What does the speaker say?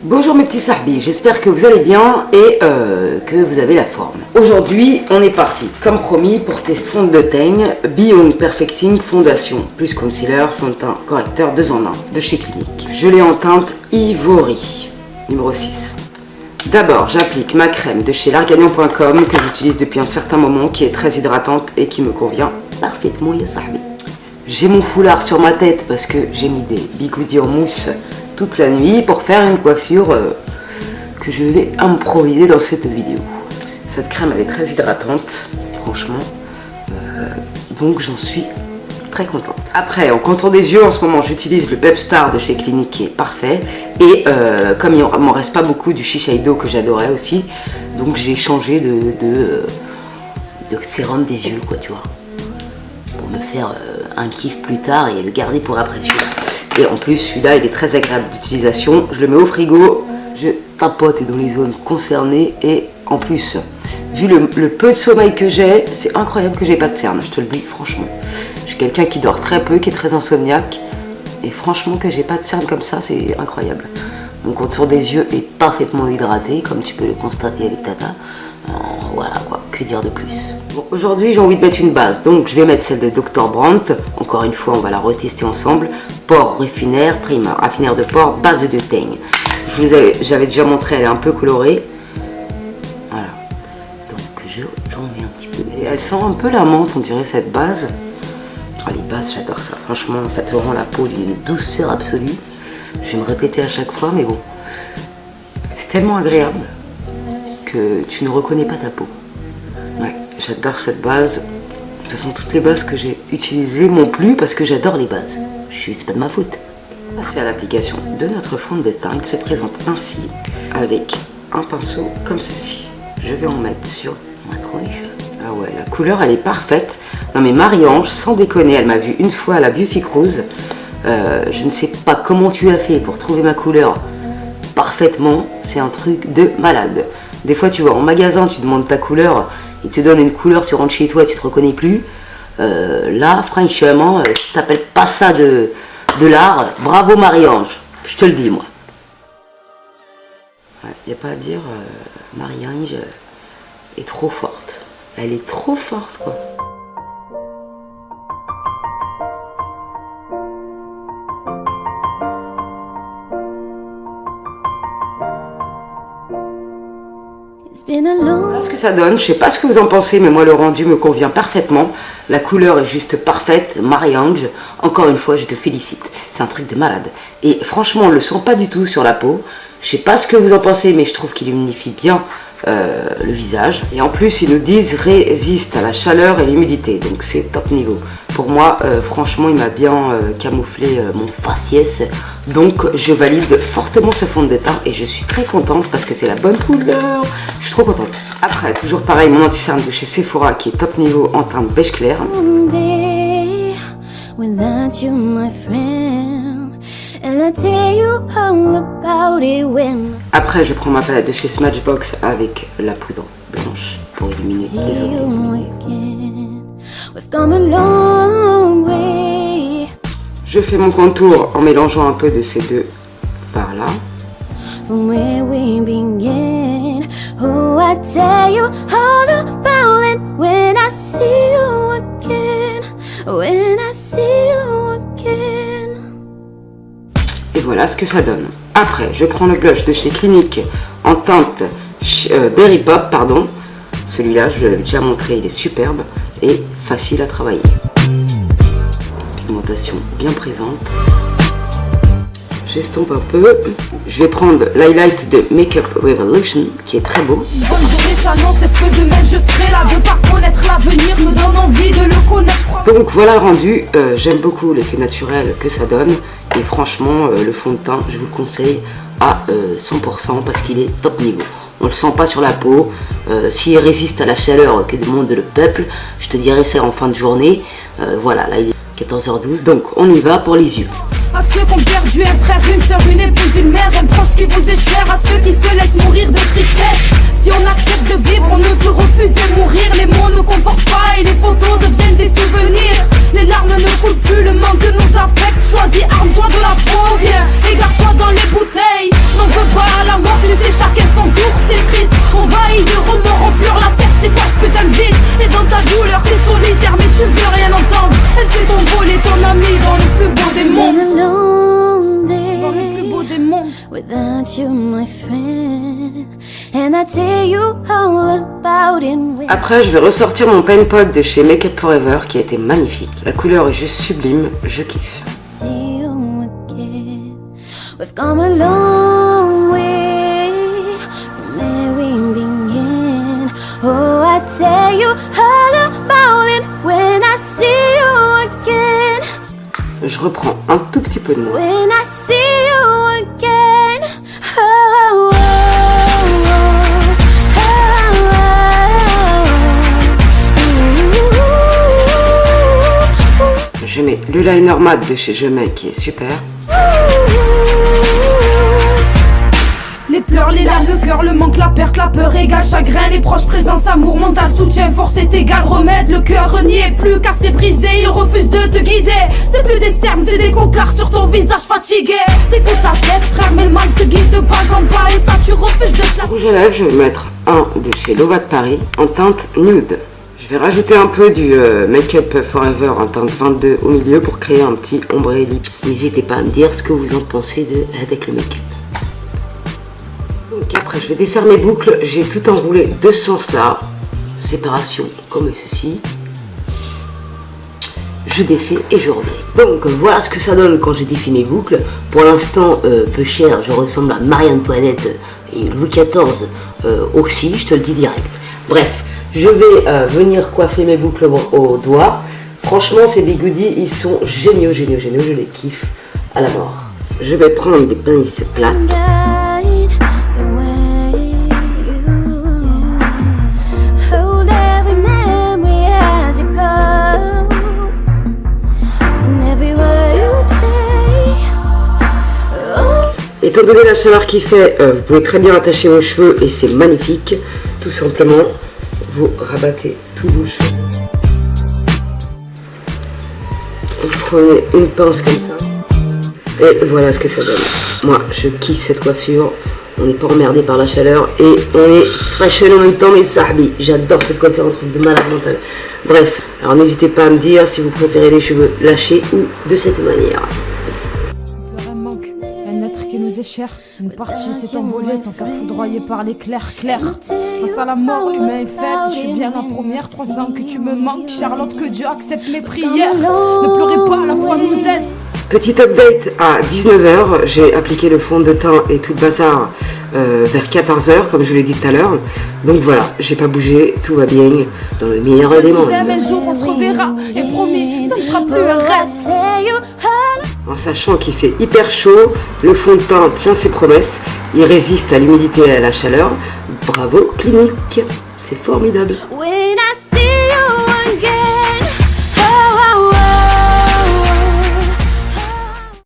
Bonjour mes petits sahbis, j'espère que vous allez bien et que vous avez la forme. Aujourd'hui, on est parti, comme promis, pour tester fond de teint Beyond Perfecting Fondation, plus concealer, fond de teint correcteur 2 en 1 de chez Clinique. Je l'ai en teinte Ivory, numéro 6. D'abord, j'applique ma crème de chez largagnan.com que j'utilise depuis un certain moment, qui est très hydratante et qui me convient parfaitement, ya sahbi. J'ai mon foulard sur ma tête parce que j'ai mis des bigoudis en mousse toute la nuit pour faire une coiffure que je vais improviser dans cette vidéo. Cette crème elle est très hydratante, franchement, donc j'en suis très contente. Après, en contour des yeux, en ce moment j'utilise le Pepstar de chez Clinique qui est parfait, et comme il m'en reste pas beaucoup du Shiseido que j'adorais aussi, donc j'ai changé de sérum des yeux, quoi, tu vois, pour me faire un kiff plus tard et le garder pour après celui-là. Et en plus, celui-là, il est très agréable d'utilisation. Je le mets au frigo, je tapote dans les zones concernées. Et en plus, vu le peu de sommeil que j'ai, c'est incroyable que j'ai pas de cernes, je te le dis franchement. Je suis quelqu'un qui dort très peu, qui est très insomniaque. Et franchement, que j'ai pas de cernes comme ça, c'est incroyable. Mon contour des yeux est parfaitement hydraté, comme tu peux le constater avec Tata. Voilà quoi, que dire de plus. Bon, aujourd'hui j'ai envie de mettre une base, donc je vais mettre celle de Dr. Brandt. Encore une fois, on va la retester ensemble. Pore Refiner Primer, affineur de pores, base de teint. J'avais déjà montré, elle est un peu colorée. Voilà, donc j'en mets un petit peu. Et elle sent un peu la menthe, on dirait, cette base. Oh, les bases, j'adore ça, franchement, ça te rend la peau d'une douceur absolue. Je vais me répéter à chaque fois, mais bon, c'est tellement agréable que tu ne reconnais pas ta peau. Ouais, j'adore cette base. De toute façon, toutes les bases que j'ai utilisées m'ont plu parce que j'adore les bases. C'est pas de ma faute. Passer à l'application de notre fond de teint. Il se présente ainsi avec un pinceau comme ceci. Je vais en mettre sur ma tronche. Ah ouais, la couleur elle est parfaite. Non mais Marie-Ange, sans déconner, elle m'a vu une fois à la Beauty Cruise. Je ne sais pas comment tu as fait pour trouver ma couleur parfaitement. C'est un truc de malade. Des fois, tu vois, en magasin, tu demandes ta couleur, ils te donnent une couleur, tu rentres chez toi, tu te reconnais plus. Là, franchement, si tu n'appelles pas ça de l'art, bravo Marie-Ange, je te le dis, moi. Il n'y a pas à dire, Marie-Ange est trop forte. Elle est trop forte, quoi. Voilà ce que ça donne, je sais pas ce que vous en pensez, mais moi le rendu me convient parfaitement. La couleur est juste parfaite, Marie-Ange, encore une fois je te félicite, c'est un truc de malade. Et franchement on le sent pas du tout sur la peau, je sais pas ce que vous en pensez, mais je trouve qu'il huminifie bien le visage. Et en plus ils nous disent résiste à la chaleur et l'humidité, donc c'est top niveau. Pour moi, franchement il m'a bien camouflé mon faciès, donc je valide fortement ce fond de teint et je suis très contente parce que c'est la bonne couleur. Je suis trop contente. Après, toujours pareil, mon anti-cerne de chez Sephora qui est top niveau en teinte beige clair. Après, je prends ma palette de chez Smashbox avec la poudre blanche pour illuminer les oreilles. Je fais mon contour en mélangeant un peu de ces deux par là. Et voilà ce que ça donne. Après, je prends le blush de chez Clinique en teinte Berry Pop, pardon. Celui-là, je l'avais déjà montré, il est superbe et facile à travailler. Pigmentation bien présente. J'estompe un peu. Je vais prendre l'highlight de Makeup Revolution qui est très beau. Bonne journée, ça non, c'est ce que demain je serai là. De pas connaître l'avenir me donne envie de le connaître. Donc voilà le rendu. J'aime beaucoup l'effet naturel que ça donne. Et franchement, le fond de teint, je vous le conseille à 100% parce qu'il est top niveau. On le sent pas sur la peau. S'il résiste à la chaleur que demande le peuple, je te dirais ça en fin de journée. Voilà, là il est 14h12. Donc on y va pour les yeux. À ceux qui ont perdu un frère, une soeur, une épouse, une mère, un proche qui vous est cher. À ceux qui se laissent mourir de tristesse. Si on accepte de vivre, on ne peut refuser mourir. Les mots ne confortent pas et les photos deviennent des souvenirs. Les larmes ne coulent plus, le manque nous affecte. Choisis, arme-toi de la foi, bien égare-toi dans les bouteilles. N'en veux pas without you, my friend. And I tell you all about it. Après, je vais ressortir mon pen pot de chez Make Up For Ever qui a été magnifique. La couleur est juste sublime, je kiffe. See you again. We've come a long way from where we began. Oh, I tell you all about it when I see you again. Je reprends un tout petit peu de moi. When I see you again. Oh, oh, oh, oh. Je mets le liner mat de chez Je Mets qui est super. Les pleurs, les larmes, le cœur, le manque, la perte, la peur égale chagrin. Les proches, présence, amour, mental, soutien, force est égal remède. Le cœur renié, plus cassé, brisé, il refuse de te guider. C'est plus des cernes, c'est des cocards sur ton visage fatigué. T'écoutes ta tête, frère, mais le mal te guide de pas en pas. Et ça, tu refuses de te la... Rouge à lèvres, je vais mettre un de chez Lovat Paris en teinte nude. Je vais rajouter un peu du Make Up Forever en teinte 22 au milieu pour créer un petit ombre ellipse. N'hésitez pas à me dire ce que vous en pensez avec le make-up. Donc après, je vais défaire mes boucles. J'ai tout enroulé de ce sens-là. Séparation comme ceci. Je défais et je remets. Donc voilà ce que ça donne quand j'ai défait mes boucles. Pour l'instant, peu cher, je ressemble à Marie-Antoinette et Louis XIV aussi, je te le dis direct. Bref, je vais venir coiffer mes boucles au doigt. Franchement, ces bigoudis, ils sont géniaux, géniaux, géniaux. Je les kiffe à la mort. Je vais prendre des pinces plates. Étant donné la chaleur qu'il fait, vous pouvez très bien attacher vos cheveux et c'est magnifique. Tout simplement, vous rabattez tous vos cheveux. Vous prenez une pince comme ça. Et voilà ce que ça donne. Moi, je kiffe cette coiffure. On n'est pas emmerdé par la chaleur et on est fashion en même temps, mais sahbi. J'adore cette coiffure, un truc de malade mental. Bref, alors n'hésitez pas à me dire si vous préférez les cheveux lâchés ou de cette manière. Qui nous est cher, une partie s'est envolée, ton cœur foudroyé par l'éclair clair. Face à la mort, l'humain est faible, je suis bien la première. 3 ans que tu me manques, Charlotte, que Dieu accepte mes prières. Ne pleurez pas, la foi nous aide. Petit update à 19h, j'ai appliqué le fond de teint et tout le bazar vers 14h, comme je l'ai dit tout à l'heure. Donc voilà, j'ai pas bougé, tout va bien, dans le meilleur des mondes. Un jour on se reverra, et promis, ça ne sera plus un rêve. En sachant qu'il fait hyper chaud, le fond de teint tient ses promesses, il résiste à l'humidité et à la chaleur. Bravo Clinique, c'est formidable.